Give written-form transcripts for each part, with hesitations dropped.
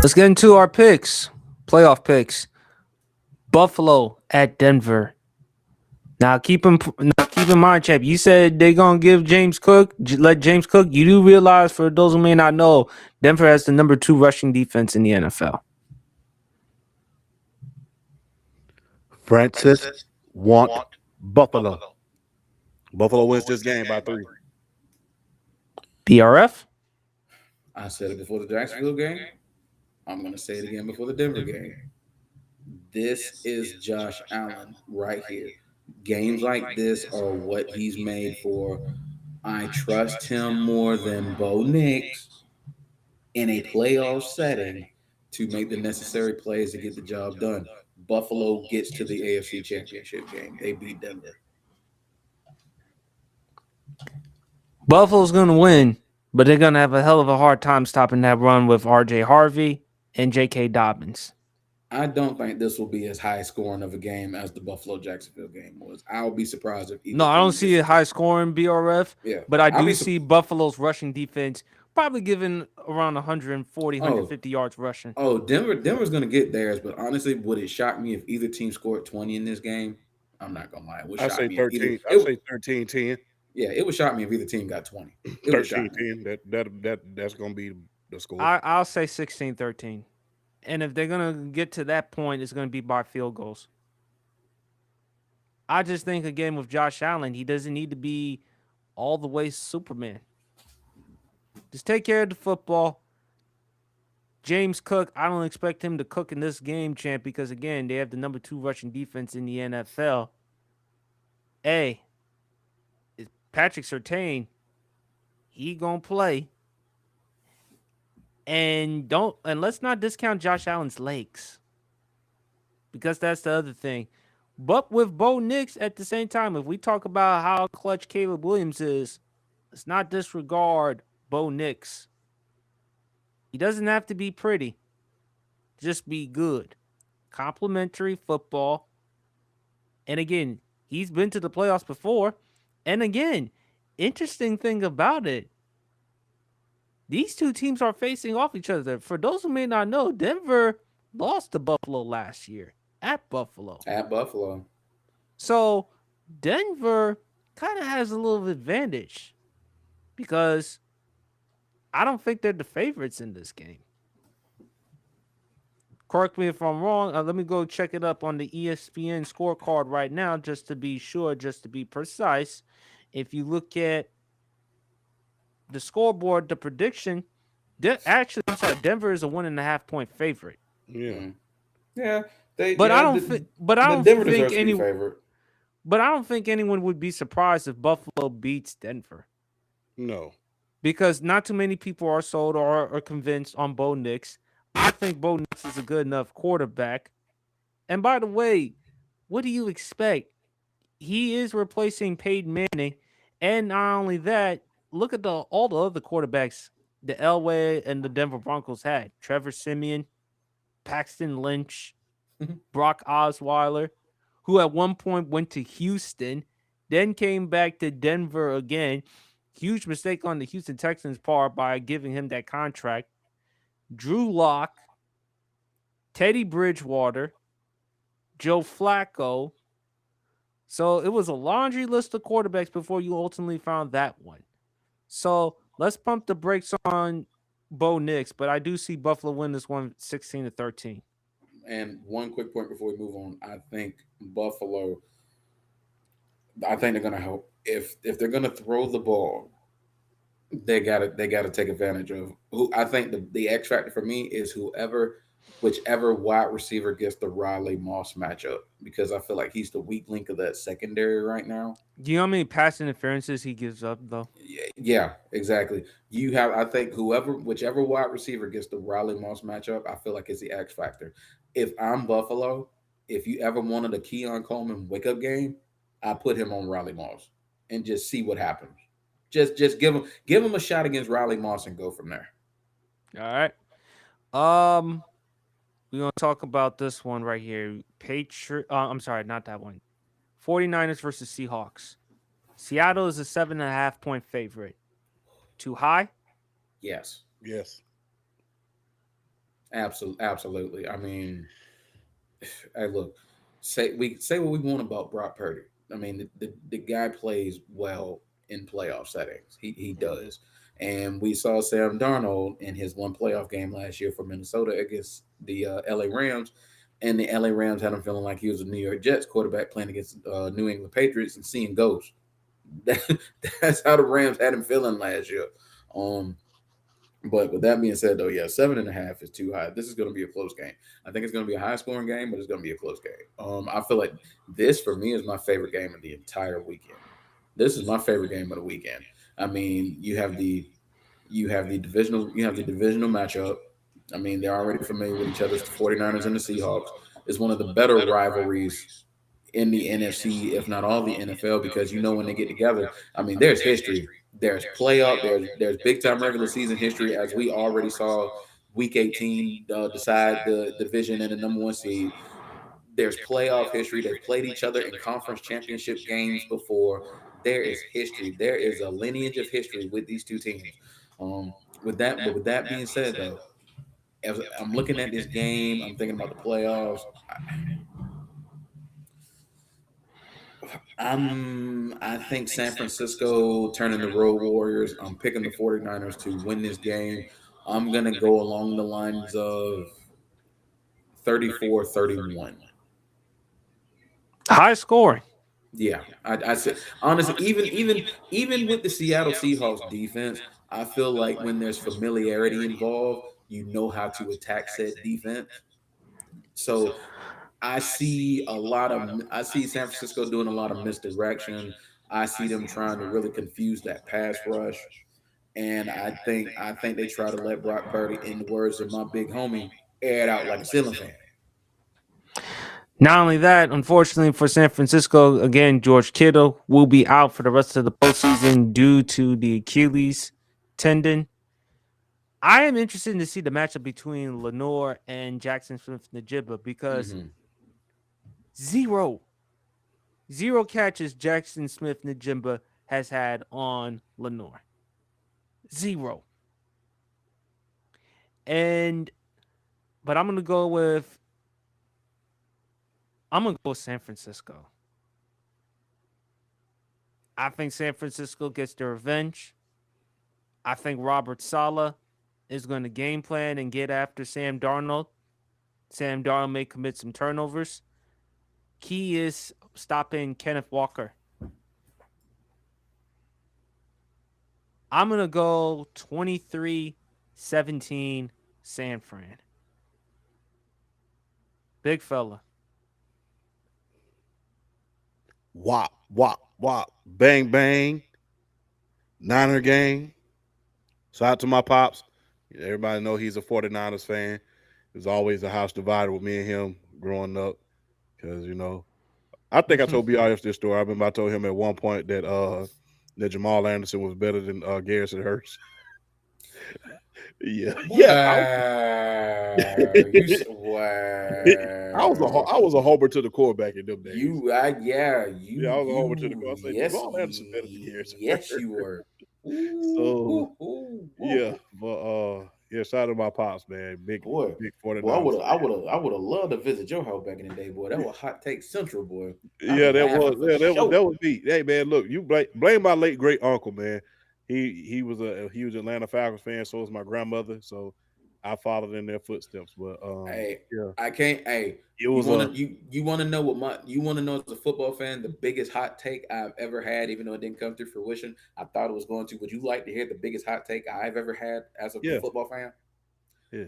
Let's get into our picks, playoff picks. Buffalo at Denver. Now keep in mind, Chap. You said they're gonna give James Cook, let James Cook. You do realize, for those who may not know, Denver has the number 2 rushing defense in the NFL. Francis want Buffalo. Buffalo wins this game by 3. BRF. I said it before the Jacksonville game. I'm going to say it again before the Denver game. This is Josh Allen right here. Games like this are what he's made for. I trust him more than Bo Nix in a playoff setting to make the necessary plays to get the job done. Buffalo gets to the AFC Championship game. They beat Denver. Buffalo's gonna win, but they're gonna have a hell of a hard time stopping that run with RJ Harvey and J.K. Dobbins. I don't think this will be as high scoring of a game as the Buffalo Jacksonville game was. I'll be surprised if either No, I don't team see gets a high scoring BRF, Yeah, but I I'll do be see Buffalo's rushing defense probably giving around 140, Oh, 150 yards rushing. Denver's gonna get theirs, but honestly, would it shock me if either team scored 20 in this game? I'm not gonna lie. It would I shock say me if either 13. I say 13-10. yeah, it would shock me if either team got 20. It would shock me. 13-10. That's gonna be the score. I'll say 16-13. And if they're going to get to that point, it's going to be by field goals. I just think, again, with Josh Allen, he doesn't need to be all the way Superman. Just take care of the football. James Cook, I don't expect him to cook in this game, champ, because, again, they have the number 2 rushing defense in the NFL. Hey, Patrick Surtain, he going to play. And let's not discount Josh Allen's legs, because that's the other thing. But with Bo Nix at the same time, if we talk about how clutch Caleb Williams is, let's not disregard Bo Nix. He doesn't have to be pretty, just be good. Complimentary football. And again, he's been to the playoffs before. And again, interesting thing about it, these two teams are facing off each other. For those who may not know, Denver lost to Buffalo last year at Buffalo. At Buffalo. So Denver kind of has a little advantage because I don't think they're the favorites in this game. Correct me if I'm wrong. Let me go check it up on the ESPN scorecard right now just to be sure, just to be precise. If you look at the scoreboard, the prediction, actually, I'm sorry, Denver is a 1.5 point favorite. Yeah. Yeah. But I don't think Denver deserves to be favorite. But I don't think anyone would be surprised if Buffalo beats Denver. No. Because not too many people are sold or are convinced on Bo Nix. I think Bo Nix is a good enough quarterback. And by the way, what do you expect? He is replacing Peyton Manning. And not only that, look at all the other quarterbacks the Elway and the Denver Broncos had. Trevor Siemian, Paxton Lynch, Brock Osweiler, who at one point went to Houston, then came back to Denver again. Huge mistake on the Houston Texans' part by giving him that contract. Drew Lock, Teddy Bridgewater, Joe Flacco. So it was a laundry list of quarterbacks before you ultimately found that one. So let's pump the brakes on Bo Nix, but I do see Buffalo win this one 16-13. And one quick point before we move on. I think Buffalo, I think they're gonna help. If they're gonna throw the ball, they gotta take advantage of who I think the X factor for me is whichever wide receiver gets the Riley Moss matchup, because I feel like he's the weak link of that secondary right now. Do you know how many pass interferences he gives up, though? Yeah, exactly. I think whichever wide receiver gets the Riley Moss matchup, I feel like it's the X factor. If I'm Buffalo, if you ever wanted a Keon Coleman wake up game, I put him on Riley Moss and just see what happens. Just give him a shot against Riley Moss and go from there. All right. We're going to talk about this one right here. I'm sorry, not that one. 49ers versus Seahawks. Seattle is a 7.5 point favorite. Too high? Yes. Yes. Absolutely. I mean, hey, look, say what we want about Brock Purdy. I mean, the guy plays well in playoff settings. He does. And we saw Sam Darnold in his one playoff game last year for Minnesota against the LA Rams. And the LA Rams had him feeling like he was a New York Jets quarterback playing against New England Patriots and seeing ghosts. That, that's how the Rams had him feeling last year. Um, but with that being said, though, yeah, 7.5 is too high. This is going to be a close game. I think it's going to be a high scoring game, but it's going to be a close game. I feel like this for me is my favorite game of the entire weekend. This is my favorite game of the weekend. I mean, you have the divisional matchup. I mean, they're already familiar with each other. It's the 49ers and the Seahawks. It's one of the better rivalries in the NFC, if not all the NFL, because you know when they get together, I mean, there's history, there's playoff, there's big time regular season history, as we already saw. Week 18 decide the division and the number one seed. There's playoff history. They've played each other in conference championship games before. There is history. There is a lineage of history with these two teams. Um, with that being said, though, as I'm looking at this game, I'm thinking about the playoffs. I think San Francisco turning the road Warriors. I'm picking the 49ers to win this game. I'm going to go along the lines of 34-31. High scoring. Yeah, I said honestly, even with the Seattle Seahawks defense, I feel like when there's familiarity involved, you know how to attack said defense. So I see San Francisco doing a lot of misdirection. I see them trying to really confuse that pass rush, and I think they try to let Brock Purdy, in the words of my big homie, air it out like a ceiling fan. Not only that, unfortunately for San Francisco, again, George Kittle will be out for the rest of the postseason due to the Achilles tendon. I am interested to see the matchup between Lenore and Jackson Smith Najibba because Mm-hmm. zero, zero catches Jackson Smith Najibba has had on Lenore. Zero. And but I'm gonna go with San Francisco. I think San Francisco gets their revenge. I think Robert Sala is going to game plan and get after Sam Darnold. Sam Darnold may commit some turnovers. Key is stopping Kenneth Walker. I'm going to go 23-17 San Fran. Big fella. Wop, wop, wop, bang, bang. Niner gang. Shout out to my pops. Everybody know he's a 49ers fan. There's always a house divided with me and him growing up. Because, I think I told BRF this story. I remember I told him at one point that Jamal Anderson was better than Garrison Hurst. Yeah. Yeah. Wow, wow. I was a homer to the quarterback in them days. Yeah, I was a homer to the core. I said Yes, Jamal Anderson better than Garrison yes, you Hurst. were. Ooh, So ooh, ooh, yeah, ooh. but yeah, shout out to my pops, man. Boy, Big boy, 49ers fan. I would have loved to visit your house back in the day, boy. That was hot take central, boy. I'd have Yeah, been laughing for that sure. was me. Hey man, look, you blame my late great uncle, man. He was a huge Atlanta Falcons fan, so was my grandmother. So I followed in their footsteps. But Hey, yeah, I can't. Hey, it was a you wanna know what my you wanna know as a football fan the biggest hot take I've ever had, even though it didn't come to fruition. I thought it was going to. Would you like to hear the biggest hot take I've ever had as a yeah, football fan? yeah.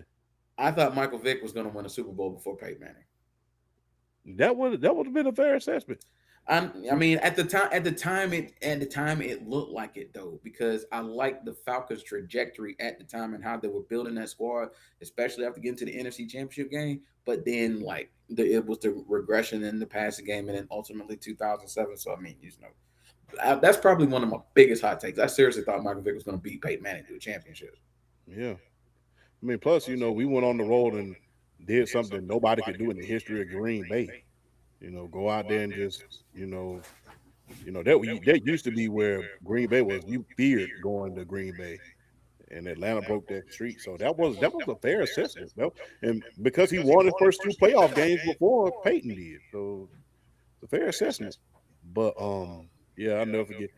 I thought Michael Vick was going to win a Super Bowl before Peyton Manning. That would have been a fair assessment. I mean, at the time, it looked like it though, because I liked the Falcons' trajectory at the time and how they were building that squad, especially after getting to the NFC Championship game. But then, like, it was the regression in the passing game, and then ultimately 2007. So I mean, that's probably one of my biggest hot takes. I seriously thought Michael Vick was going to beat Peyton Manning to a championship. Yeah, I mean, plus we went on the road and did something nobody could do in the history of Green Bay. Go out there and just you know that used to be where Green Bay was. You feared going to Green Bay, and Atlanta broke that streak. So that was a fair assessment. And because he won his first two playoff games before Peyton did, so it's a fair assessment. But yeah, I'll never forget.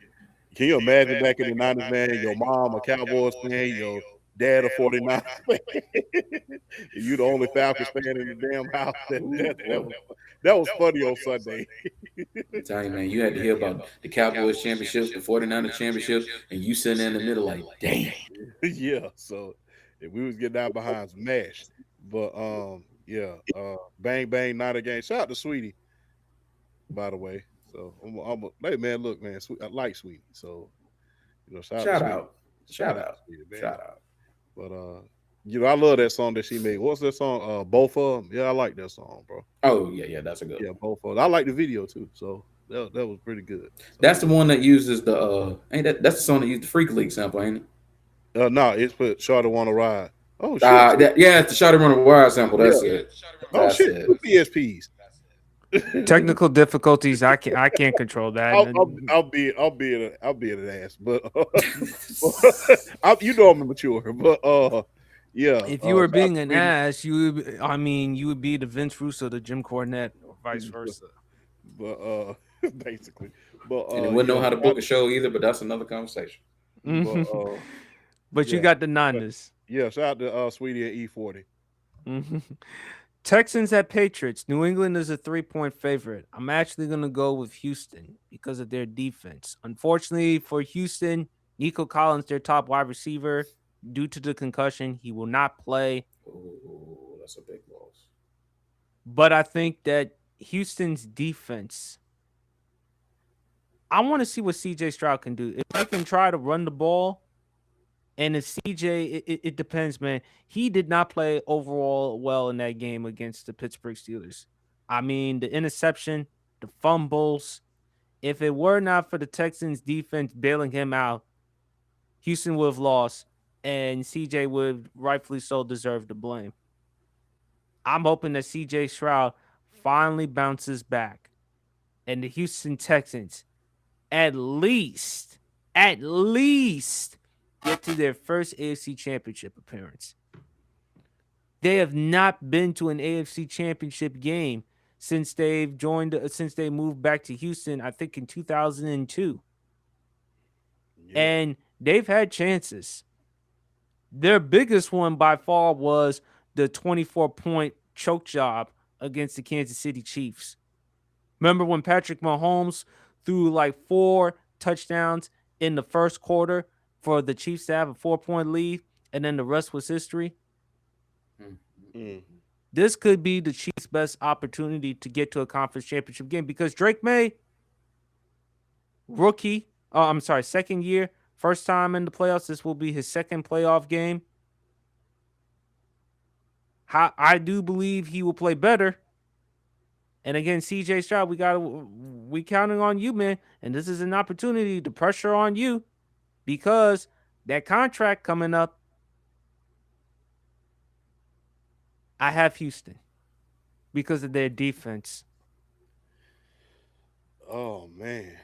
Can you imagine back in the 90s, man, your mom a Cowboys fan, your dad a 49ers fan, you the only Falcons fan in the damn house. That was funny on Sunday. I'm telling you, man, you had to hear about the Cowboys championships, the 49ers championships, and you sitting there in the middle like, damn. Yeah, so if we was getting out behind smash. But yeah, bang bang, not a game. Shout out to Sweetie, by the way. So hey man, look, man, I like Sweetie. So shout out to Shout Sweetie. out. Shout Shout out to out. Sweetie, man. Shout out. But I love that song that she made. What's that song? Both of them. Yeah, I like that song, bro. Oh, yeah, yeah, that's a good Yeah, one. both of them. I like the video too. So that was pretty good. So That's the one that uses the ain't that's the song that used the Freak League sample, ain't it? no, it's put Shorty Wanna Ride. Oh shit. Yeah, it's the Shotty Run the Wire sample. That's Yeah. it. Oh That's shit. it. Two PSPs. Technical difficulties. I can't control that. I'll be an ass, but I'm immature, but yeah. If you were shout out being to an Sweetie, ass, you would be the Vince Russo to Jim Cornette, or vice versa. but basically, but And they wouldn't know yeah, how to book a show either, but that's another conversation. but But you yeah, got the but, Niners. yeah. Shout out to Sweetie at E40. Mhm. Texans at Patriots. New England is a 3-point favorite. I'm actually going to go with Houston because of their defense. Unfortunately for Houston, Nico Collins, their top wide receiver, due to the concussion, he will not play. Oh, that's a big loss. But I think that Houston's defense, I want to see what CJ Stroud can do. If they can try to run the ball, and if CJ, it depends, man. He did not play overall well in that game against the Pittsburgh Steelers. I mean, the interception, the fumbles. If it were not for the Texans defense bailing him out, Houston would have lost, and CJ would rightfully so deserve the blame. I'm hoping that CJ Stroud finally bounces back, and the Houston Texans at least get to their first AFC Championship appearance. They have not been to an AFC Championship game since since they moved back to Houston, I think in 2002. Yeah, And they've had chances. Their biggest one by far was the 24-point choke job against the Kansas City Chiefs. Remember when Patrick Mahomes threw like 4 touchdowns in the first quarter for the Chiefs to have a 4-point lead, and then the rest was history? mm. This could be the Chiefs' best opportunity to get to a conference championship game because Drake May, second year, first time in the playoffs. This will be his second playoff game. I do believe he will play better. And again, CJ Stroud, we counting on you, man. And this is an opportunity to pressure on you because that contract coming up. I have Houston because of their defense. Oh man,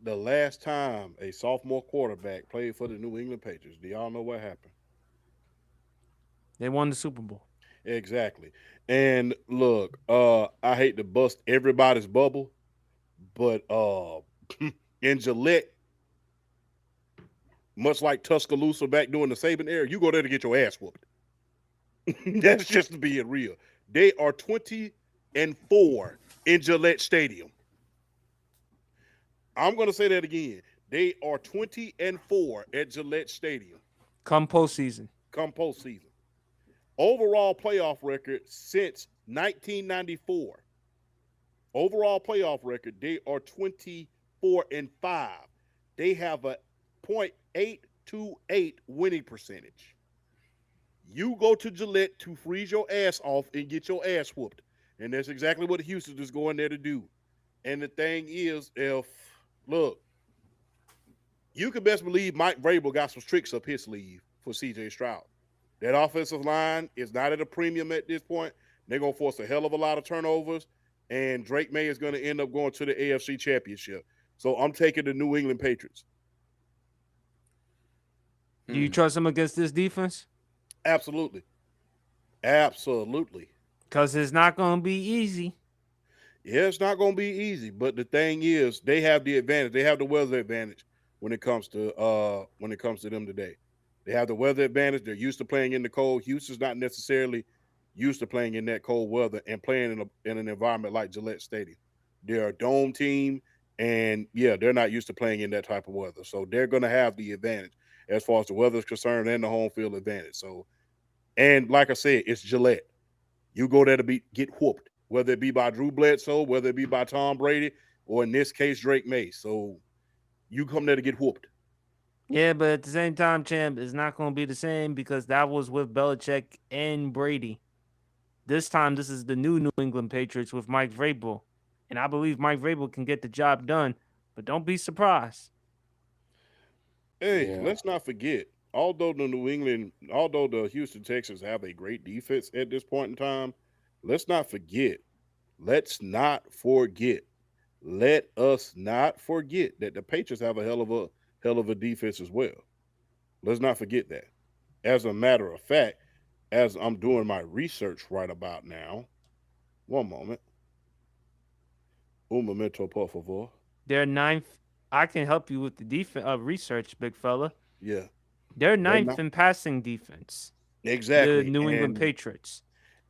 the last time a sophomore quarterback played for the New England Patriots, do y'all know what happened? They won the Super Bowl. Exactly. And look, I hate to bust everybody's bubble, but in Gillette, much like Tuscaloosa back during the Saban era, you go there to get your ass whooped. That's just being real. They are 20-4 in Gillette Stadium. I'm gonna say that again. They are 20-4 at Gillette Stadium Come postseason. come postseason. Overall playoff record since 1994. Overall playoff record, they are 24-5. They have a .828 winning percentage. You go to Gillette to freeze your ass off and get your ass whooped. And that's exactly what Houston is going there to do. And the thing is, look, you can best believe Mike Vrabel got some tricks up his sleeve for CJ Stroud. That offensive line is not at a premium at this point. They're going to force a hell of a lot of turnovers, and Drake May is going to end up going to the AFC Championship. So I'm taking the New England Patriots. Do you Hmm. trust him against this defense? Absolutely. Absolutely. Because it's not going to be easy. Yeah, it's not going to be easy, but the thing is, they have the advantage. They have the weather advantage when it comes to them today. They have the weather advantage. They're used to playing in the cold. Houston's not necessarily used to playing in that cold weather and playing in an environment like Gillette Stadium. They're a dome team, and yeah, they're not used to playing in that type of weather. So they're going to have the advantage as far as the weather is concerned and the home field advantage. So, and like I said, it's Gillette. You go there to get whooped, whether it be by Drew Bledsoe, whether it be by Tom Brady, or in this case, Drake May. So you come there to get whooped. Yeah, but at the same time, champ, it's not going to be the same because that was with Belichick and Brady. This time, this is the New England Patriots with Mike Vrabel. And I believe Mike Vrabel can get the job done, but don't be surprised. Hey, Yeah. let's not forget, although the Houston Texans have a great defense at this point in time, let's not forget, let's not forget, let us not forget that the Patriots have a hell of a defense as well. Let's not forget that. As a matter of fact, as I'm doing my research right about now, one moment, un momento, por favor. They're ninth. I can help you with the defense research, big fella. Yeah, They're they're ninth not in passing defense, the exactly, New England Patriots.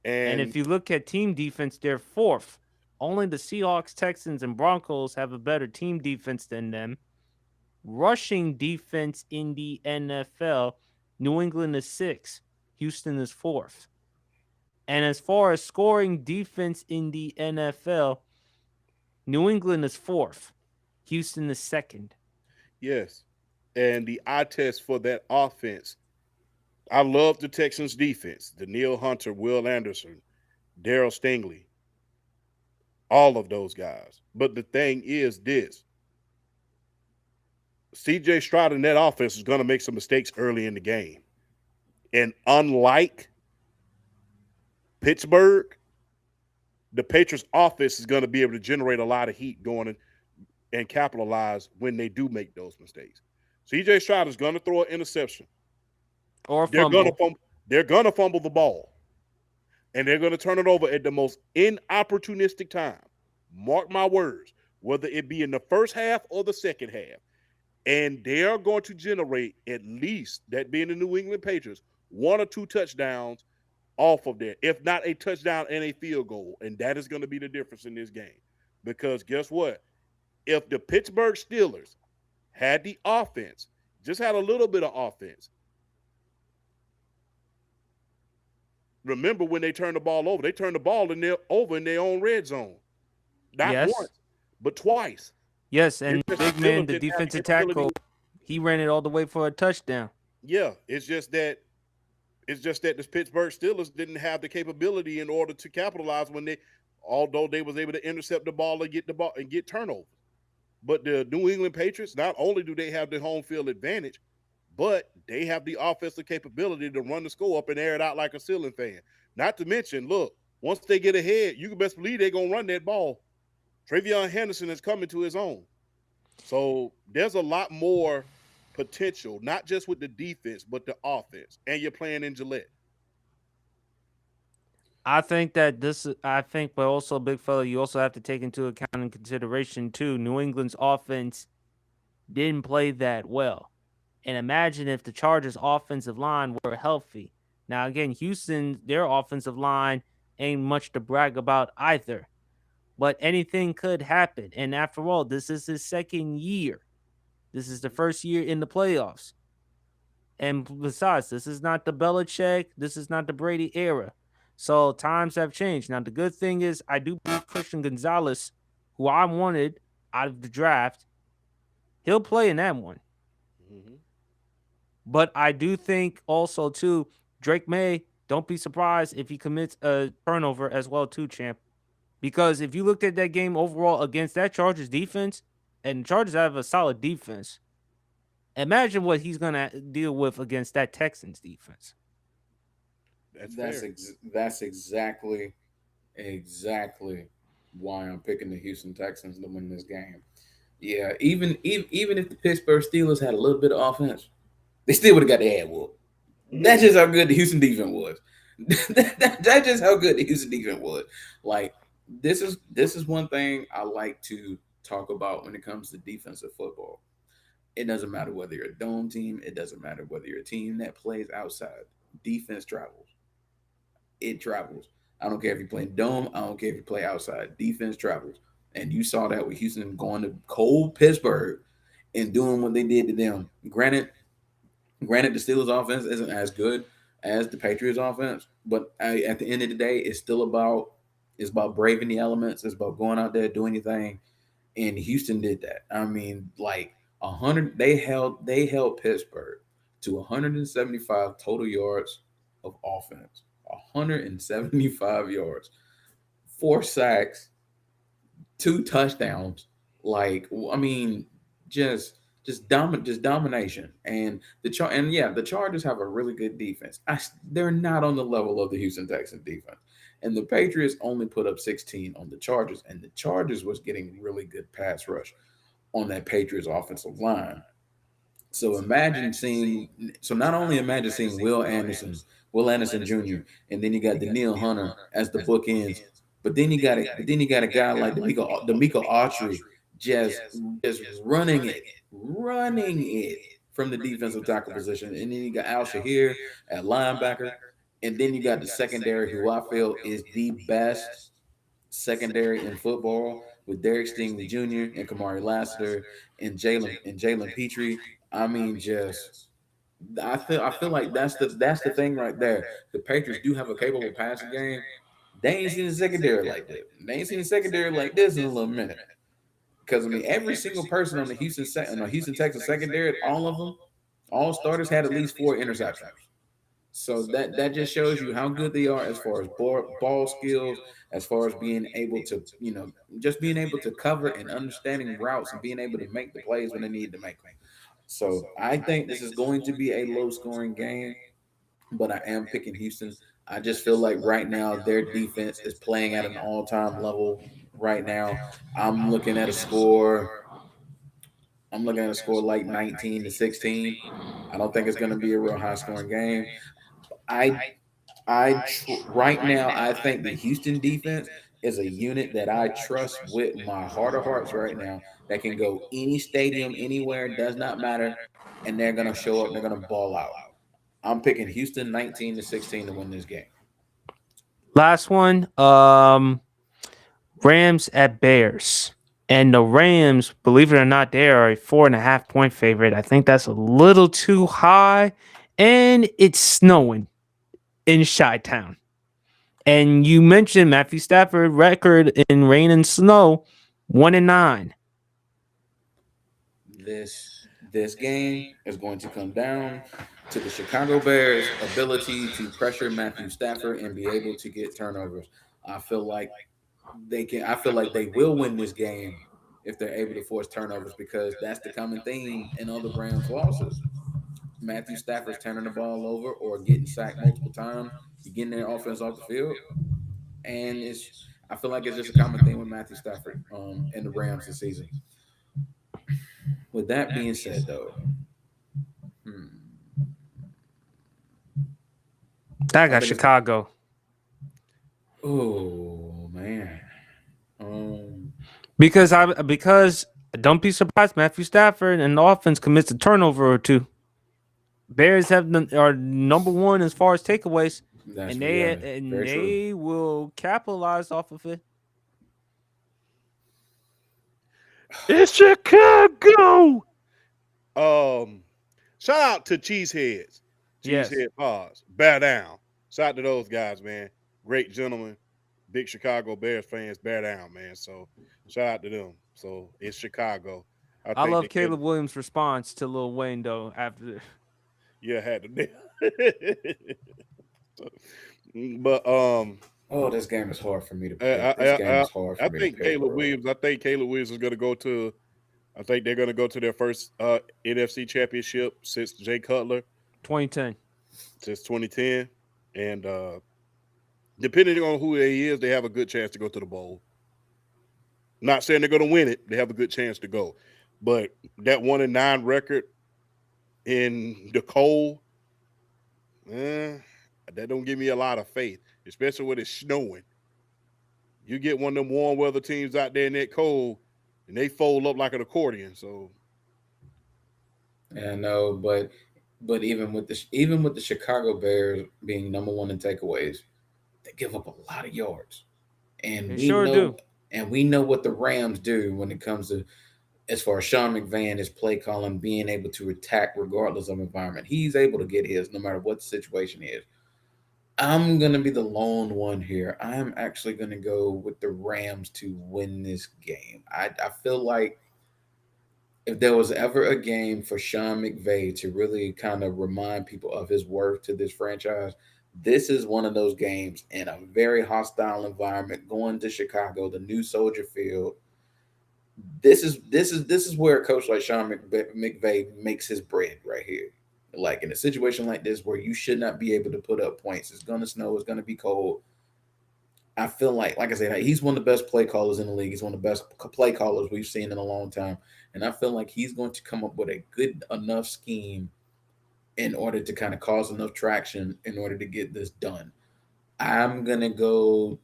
And and if you look at team defense, they're fourth. Only the Seahawks, Texans, and Broncos have a better team defense than them. Rushing defense in the NFL, New England is sixth, Houston is fourth. And as far as scoring defense in the NFL, New England is fourth, Houston is second. yes, and the eye test for that offense. I love the Texans defense. Daniil Hunter, Will Anderson, Daryl Stingley, all of those guys. But the thing is this: CJ Stroud in that offense is going to make some mistakes early in the game. And unlike Pittsburgh, the Patriots offense is going to be able to generate a lot of heat going and capitalize when they do make those mistakes. CJ Stroud is going to throw an interception. Or They're going to fumble. fumble. They're going to fumble the ball, and they're going to turn it over at the most inopportunistic time. Mark my words. Whether it be in the first half or the second half, and they are going to generate at least, that being the New England Patriots, one or two touchdowns off of there, if not a touchdown and a field goal. And that is going to be the difference in this game. Because guess what? If the Pittsburgh Steelers had the offense, just had a little bit of offense, remember when they turned the ball over, they turned the ball over in their own red zone. Not Yes. once, but twice. Yes, It's and just big the Steelers man, the didn't have the defensive capability. tackle, he ran it all the way for a touchdown. Yeah, it's just that the Pittsburgh Steelers didn't have the capability in order to capitalize although they was able to intercept the ball and get the ball and get turnovers. But the New England Patriots, not only do they have the home field advantage, but they have the offensive capability to run the score up and air it out like a ceiling fan. Not to mention, look, once they get ahead, you can best believe they're gonna run that ball. Travion Henderson is coming to his own. So there's a lot more potential, not just with the defense, but the offense. And you're playing in Gillette. I think that I think, but also, big fella, you also have to take into account and consideration too. New England's offense didn't play that well, and imagine if the Chargers' offensive line were healthy. Now, again, Houston, their offensive line ain't much to brag about either, but anything could happen. And after all, this is his second year. This is the first year in the playoffs. And besides, this is not the Belichick, this is not the Brady era. So times have changed. Now, the good thing is, I do believe Christian Gonzalez, who I wanted out of the draft, he'll play in that one. Mm-hmm. But I do think also, too, Drake May, don't be surprised if he commits a turnover as well, too, champ. Because if you looked at that game overall against that Chargers defense, and the Chargers have a solid defense, imagine what he's going to deal with against that Texans defense. That's fair. That's exactly why I'm picking the Houston Texans to win this game. Yeah, even if the Pittsburgh Steelers had a little bit of offense, They still would have got their head whooped. That's just how good the Houston defense was. That's just how good the Houston defense was. Like this is one thing I like to talk about when it comes to defensive football. It doesn't matter whether you're a dome team. It doesn't matter whether you're a team that plays outside. Defense travels. It travels. I don't care if you play dome. I don't care if you play outside. Defense travels. And you saw that with Houston going to cold Pittsburgh and doing what they did to them. Granted, the Steelers' offense isn't as good as the Patriots' offense, but at the end of the day, it's about braving the elements. It's about going out there doing your thing. And Houston did that. I mean, like 100, they held Pittsburgh to 175 total yards of offense. 175 yards, 4 sacks, 2 touchdowns. Like I mean, just domination. And the Chargers have a really good defense. They're not on the level of the Houston Texans defense. And the Patriots only put up 16 on the Chargers, and the Chargers was getting really good pass rush on that Patriots offensive line. So imagine seeing, so not only imagine seeing Will Anderson Jr., and then you got Daniil Hunter as the bookends, but then you got a guy like D'Amico Autry just just running it from the defensive tackle position, and then you got Al Shahir at linebacker, and then you got the secondary, who I feel is the best secondary in football with Derek Stingley Jr. and Kamari Lassiter and Jalen Petrie. I mean, just I feel like that's the thing right there. The Patriots do have a capable passing game. They ain't seen a secondary like that. They ain't seen a secondary like this in a little minute. Because I mean, every single person on the Houston Texans secondary, all of them, all starters had at least 4 interceptions. So that just shows you how good they are as far as ball skills, as far as being able to, just being able to cover and understanding routes and being able to make the plays when they need to make them. So I think this is going to be a low scoring game, but I am picking Houston. I just feel like right now their defense is playing at an all time level right now. I'm looking at a score. I'm looking at a score like 19-16. I don't think it's going to be a real high scoring game. I right now I think the Houston defense is a unit that I trust with my heart of hearts right now. That can go any stadium, anywhere, does not matter, and they're gonna show up. They're gonna ball out. I'm picking Houston 19-16 to win this game. Last one, Rams at Bears. And the Rams, believe it or not, they are a 4.5 point favorite. I think that's a little too high. And it's snowing in Chi-Town. And you mentioned Matthew Stafford record in rain and snow, 1-9. This game is going to come down to the Chicago Bears' ability to pressure Matthew Stafford and be able to get turnovers. I feel like they can. I feel like they will win this game if they're able to force turnovers, because that's the common theme in other Rams losses. Matthew Stafford's turning the ball over or getting sacked multiple times. You're getting their offense off the field, and I feel like it's just a common thing with Matthew Stafford and the Rams this season. With that being said, though, hmm, I I got think it's. Chicago. Oh man. Um, Because don't be surprised, Matthew Stafford and the offense commits a turnover or two. Bears are number one as far as takeaways, that's and yeah, very true. they will capitalize off of it. It's Chicago. Um, Shout out to Cheeseheads, Yes, Cheesehead Paws. Bear down. Shout out to those guys, man. Great gentlemen, big Chicago Bears fans. Bear down, man. So shout out to them. So it's Chicago. I I think love they get. Caleb Williams' response to Lil Wayne though. After Yeah, had to. But Oh, this game is hard for me to I, pick. This I, game I, is hard for I me to think pick, Caleb bro. Williams. I think Caleb Williams is going to go to. I think they're going to go to their first NFC championship since Jay Cutler, 2010. since 2010, and depending on who he is, they have a good chance to go to the bowl. Not saying they're going to win it; they have a good chance to go. But that 1-9 record, in the cold, eh, that don't give me a lot of faith, especially when it's snowing. You get one of them warm weather teams out there in that cold, and they fold up like an accordion. So I know, but even with the Chicago Bears being number one in takeaways, they give up a lot of yards, and They we sure know do. and we know what the Rams do when it comes to as far as Sean McVay, his play calling, being able to attack regardless of environment. He's able to get his no matter what the situation is. I'm gonna be the lone one here. I'm actually gonna go with the Rams to win this game. I feel like if there was ever a game for Sean McVay to really kind of remind people of his worth to this franchise, this is one of those games in a very hostile environment, going to Chicago, the new Soldier Field. This is where a coach like Sean McVay makes his bread right here. Like in a situation like this where you should not be able to put up points. It's gonna snow. It's gonna be cold. I feel like I said, he's one of the best play callers in the league. He's one of the best play callers we've seen in a long time, and I feel like he's going to come up with a good enough scheme in order to kind of cause enough traction in order to get this done. I'm gonna go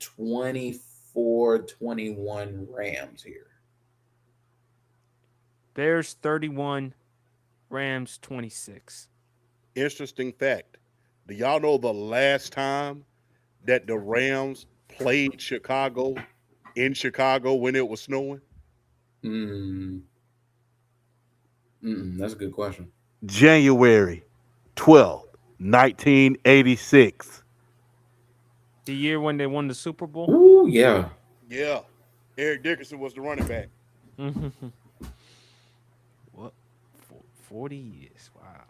24-21 Rams here. Bears 31, Rams 26. interesting fact. Do y'all know the last time that the Rams played Chicago in Chicago when it was snowing? Mm, that's a good question. January 12th, 1986. The year when they won the Super Bowl. Ooh, yeah. Yeah. Eric Dickerson was the running back. What? 40 years. Wow.